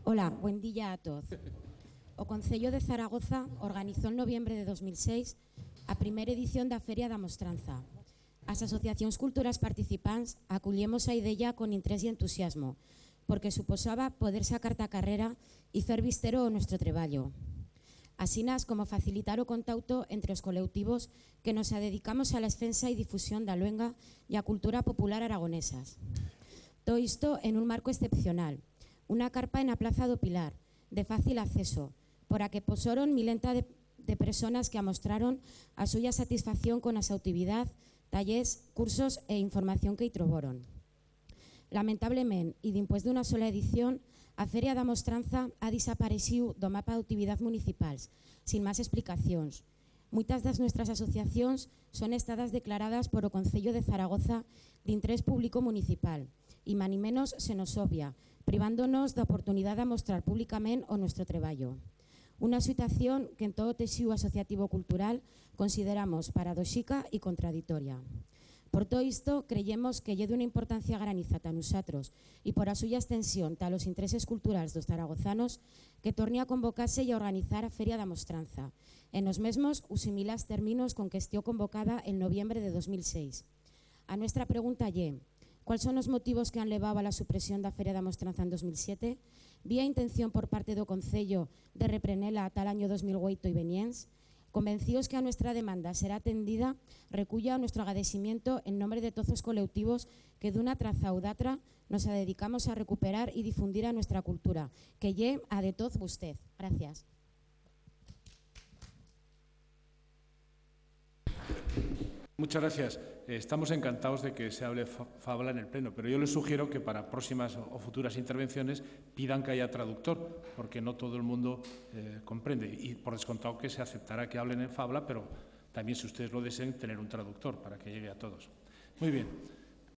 Ola, buen día a todos. O Concello de Zaragoza organizou en noviembre de 2006 a primeira edición da Feria da Mostranza. As asociacións culturais participantes acollemos a idea con interés e entusiasmo, porque suposaba poder sacar da carrera e fer vistero o nuestro traballo. Asinas como facilitar o contacto entre os colectivos que nos dedicamos a la defensa e difusión da luenga e a cultura popular aragonesas. Todo isto en un marco excepcional, unha carpa na Plaza do Pilar, de fácil acceso, por a que posoron milenta de personas que amostraron a súa satisfacción con a súa actividade, tallers, cursos e información que troboron. Lamentablemente, e dimpués dunha sola edición, a Feria da Mostranza ha desaparecido do mapa de actividades municipais, sin máis explicacións. Moitas das nuestras asociacións son estadas declaradas por o Concello de Zaragoza de interés público municipal, e mani menos se nos obvia, privándonos da oportunidade de mostrar públicamente o nuestro traballo. Unha situación que en todo o tecido asociativo cultural consideramos paradóxica e contradictoria. Por todo isto, creyemos que lle dunha importancia graniza a nosotros e por a súa extensión tal os intereses culturales dos zaragozanos que torne a convocarse e a organizar a Feria da Mostranza, en os mesmos ou similares términos con que estió convocada en noviembre de 2006. A nuestra pregunta lle: ¿cuáles son os motivos que han levado a la supresión da Feria da Mostranza en 2007? ¿Vía intención por parte do Concello de reprenela ata o año 2008 e veniens? Convencidos que a nuestra demanda será atendida, reculla o nuestro agradecimiento en nombre de todos os colectivos que dunha traza ou datra nos dedicamos a recuperar e difundir a nuestra cultura, que lle a de todos vostede. Gracias. Muchas gracias. Estamos encantados de que se hable Fabla en el Pleno, pero yo les sugiero que para próximas o futuras intervenciones pidan que haya traductor, porque no todo el mundo comprende. Y por descontado que se aceptará que hablen en Fabla, pero también, si ustedes lo deseen, tener un traductor para que llegue a todos. Muy bien.